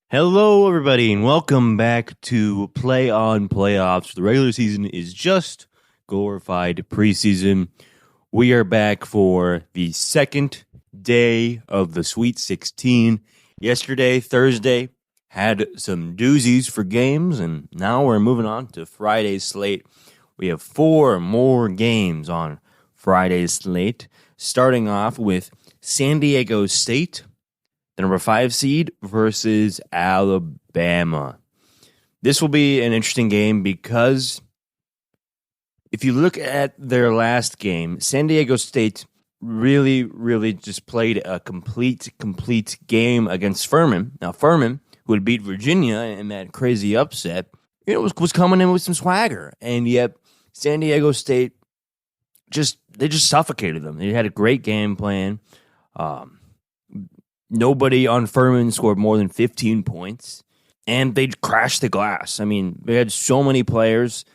Hello, everybody, and welcome back to Play On Playoffs. The regular season is just glorified preseason. We are back for the second day of the Sweet 16. Yesterday, Thursday, had some doozies for games, and now we're moving on to Friday's slate. We have 4 more games on Friday's slate, starting off with San Diego State, the number 5 seed, versus Alabama. This will be an interesting game because if you look at their last game, San Diego State really just played a complete game against Furman. Now, Furman, who had beat Virginia in that crazy upset, was coming in with some swagger, and yet San Diego State just suffocated them. They had a great game plan. Nobody on Furman scored more than 15 points, and they crashed the glass. I mean, they had so many players.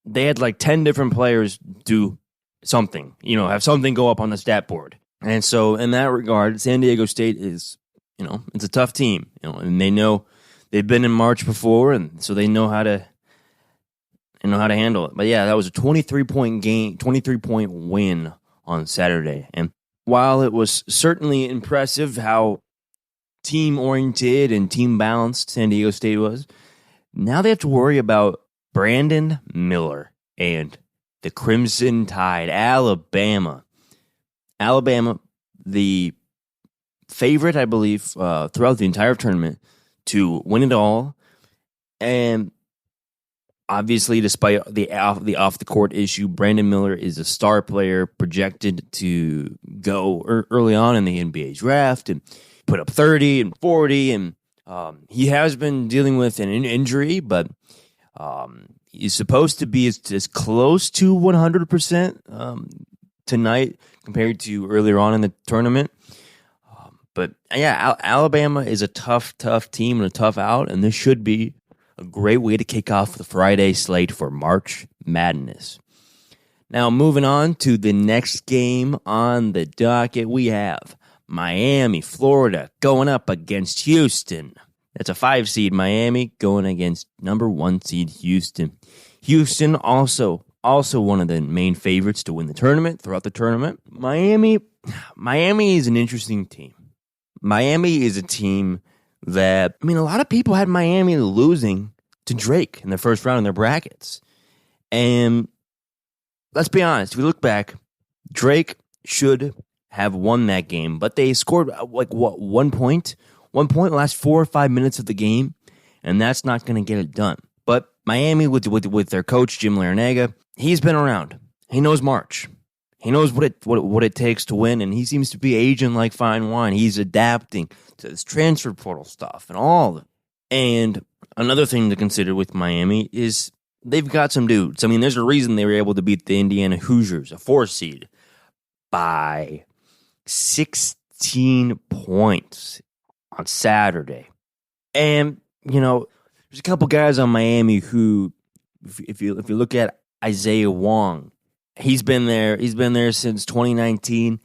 They had like 10 different players do something, have something go up on the stat board. And so in that regard, San Diego State is, it's a tough team, and they know they've been in March before, and so they know how to handle it. But yeah, that was a 23-point game, 23-point win on Saturday. And while it was certainly impressive how team-oriented and team-balanced San Diego State was, now they have to worry about Brandon Miller and the Crimson Tide, Alabama. Alabama, the favorite, I believe, throughout the entire tournament to win it all. And obviously, despite the off-the-court issue, Brandon Miller is a star player projected to go early on in the NBA draft and put up 30 and 40. And he has been dealing with an injury, but he's supposed to be as close to 100% tonight compared to earlier on in the tournament. But yeah, Alabama is a tough team and a tough out, and this should be a great way to kick off the Friday slate for March Madness. Now, moving on to the next game on the docket, we have Miami, Florida, going up against Houston. That's a 5 seed Miami going against number 1 seed Houston. Houston also one of the main favorites to win the tournament throughout the tournament. Miami is an interesting team. Miami is a team that, a lot of people had Miami losing to Drake in the first round in their brackets. And let's be honest, if we look back, Drake should have won that game, but they scored 1 point? 1 point in the last 4 or 5 minutes of the game, and that's not going to get it done. But Miami, with their coach, Jim Larinaga, he's been around. He knows March. He knows what it takes to win, and he seems to be aging like fine wine. He's adapting to this transfer portal stuff and all of it. And another thing to consider with Miami is they've got some dudes. There's a reason they were able to beat the Indiana Hoosiers, a 4 seed, by 16 points on Saturday. And, there's a couple guys on Miami who, if you look at Isaiah Wong, he's been there since 2019.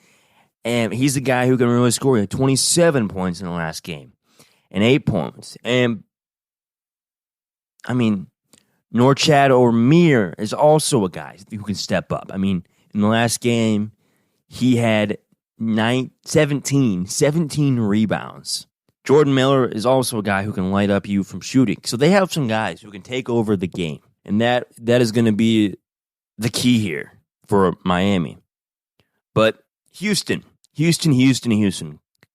And he's the guy who can really score. He had 27 points in the last game and 8 points. And, Norchad Ormir is also a guy who can step up. In the last game, he had 17 rebounds. Jordan Miller is also a guy who can light up you from shooting. So they have some guys who can take over the game. And that is going to be the key here for Miami. But Houston.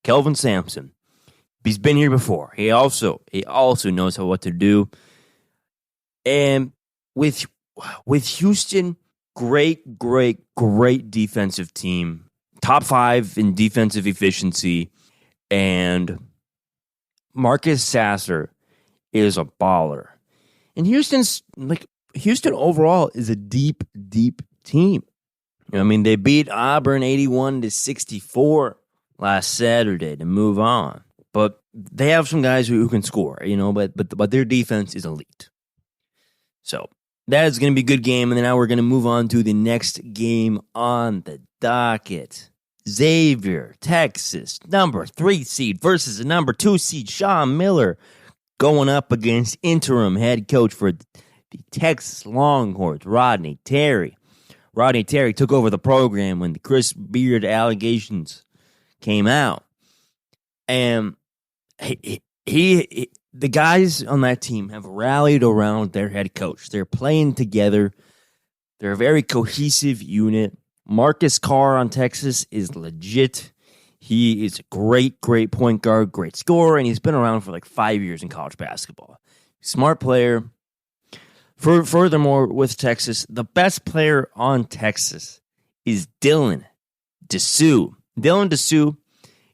Kelvin Sampson. He's been here before. He also knows what to do. And with Houston, great defensive team. Top 5 in defensive efficiency. And Marcus Sasser is a baller. And Houston overall is a deep team. They beat Auburn 81-64 last Saturday to move on. But they have some guys who can score, but their defense is elite. So that is going to be a good game. And then now we're going to move on to the next game on the docket. Xavier, Texas, number 3 seed versus the number 2 seed, Sean Miller, going up against interim head coach for the Texas Longhorns, Rodney Terry. Rodney Terry took over the program when the Chris Beard allegations came out. And the guys on that team have rallied around their head coach. They're playing together. They're a very cohesive unit. Marcus Carr on Texas is legit. He is a great point guard, great scorer, and he's been around for like 5 years in college basketball. Smart player. Furthermore, with Texas, the best player on Texas is Dylan Dessou. Dylan Dessou,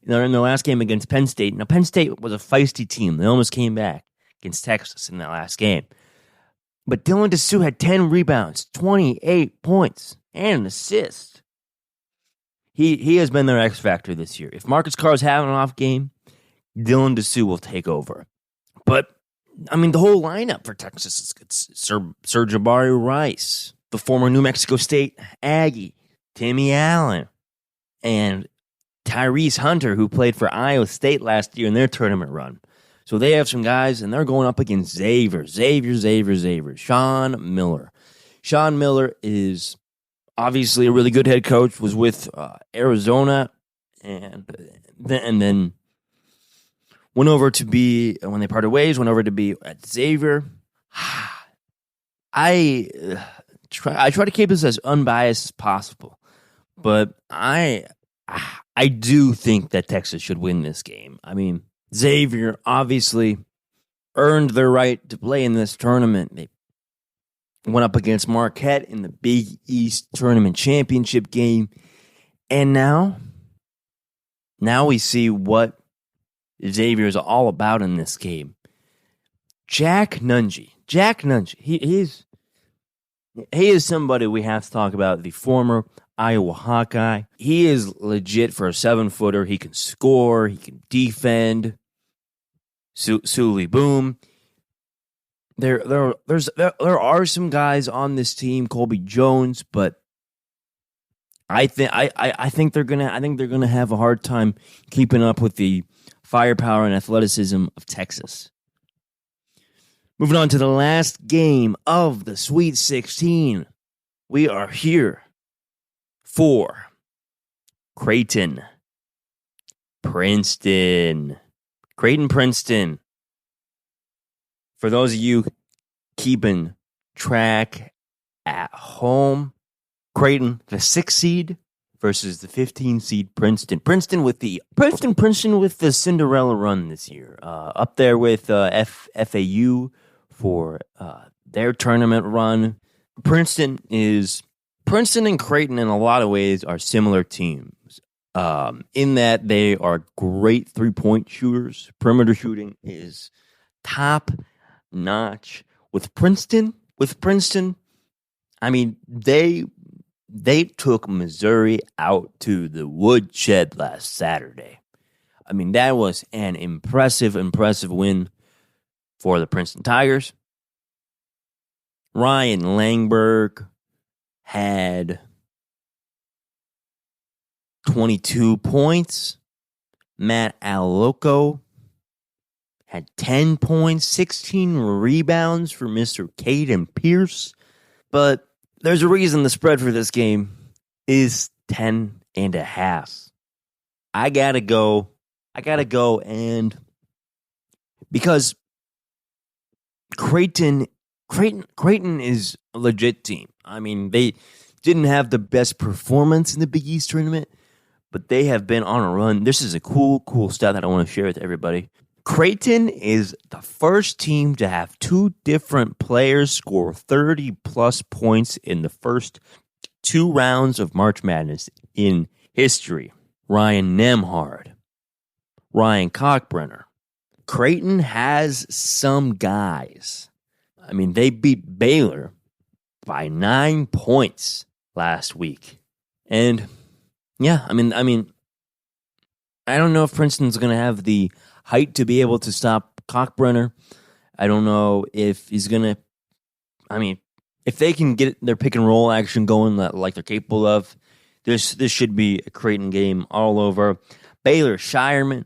in the last game against Penn State. Now, Penn State was a feisty team. They almost came back against Texas in that last game. But Dylan Dessou had 10 rebounds, 28 points, and an assist. He has been their X factor this year. If Marcus Carr is having an off game, Dylan Dessou will take over. But I mean, the whole lineup for Texas is good. Sir Jabari Rice, the former New Mexico State Aggie, Timmy Allen, and Tyrese Hunter, who played for Iowa State last year in their tournament run. So they have some guys, and they're going up against Xavier. Sean Miller. Sean Miller is obviously a really good head coach, was with Arizona, and then went over to be, when they parted ways, went over to be at Xavier. I try to keep this as unbiased as possible, but I do think that Texas should win this game. I mean, Xavier obviously earned their right to play in this tournament. They went up against Marquette in the Big East Tournament Championship game, and now we see what Xavier is all about in this game. Jack Nunge, he is somebody we have to talk about. The former Iowa Hawkeye. He is legit for a 7-footer. He can score. He can defend. Sully Boom. There are some guys on this team, Colby Jones, but I think they're gonna have a hard time keeping up with the firepower and athleticism of Texas. Moving on to the last game of the Sweet 16. We are here for Creighton, Princeton. Princeton. For those of you keeping track at home, Creighton, the 6 seed versus the 15 seed Princeton. Princeton with the Cinderella run this year. Up there with FAU for their tournament run. Princeton and Creighton in a lot of ways are similar teams. In that they are great 3-point shooters. Perimeter shooting is top notch. With Princeton, I mean, they took Missouri out to the woodshed last Saturday. I mean, that was an impressive win for the Princeton Tigers. Ryan Langberg had 22 points. Matt Alloco had 10 points, 16 rebounds for Mr. Caden Pierce. But there's a reason the spread for this game is 10.5. I gotta go, and because Creighton is a legit team. I mean, they didn't have the best performance in the Big East tournament, but they have been on a run. This is a cool stat that I want to share with everybody. Creighton is the first team to have 2 different players score 30-plus points in the first 2 rounds of March Madness in history. Ryan Nembhard, Ryan Kalkbrenner. Creighton has some guys. I mean, they beat Baylor by 9 points last week. And yeah, I mean, I don't know if Princeton's going to have the height to be able to stop Kalkbrenner. I don't know if he's going to, I mean, if they can get their pick and roll action going like they're capable of, This should be a Creighton game all over. Baylor Shireman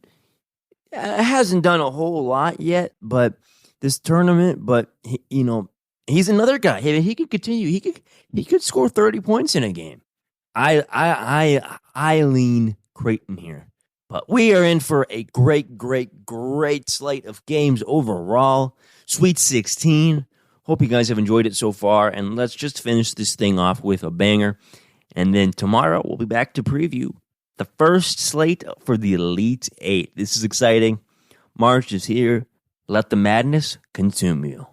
hasn't done a whole lot yet, but this tournament. But he's another guy. He could continue. He could score 30 points in a game. I lean Creighton here. But we are in for a great, great, great slate of games overall. Sweet 16. Hope you guys have enjoyed it so far. And let's just finish this thing off with a banger. And then tomorrow we'll be back to preview the first slate for the Elite Eight. This is exciting. March is here. Let the madness consume you.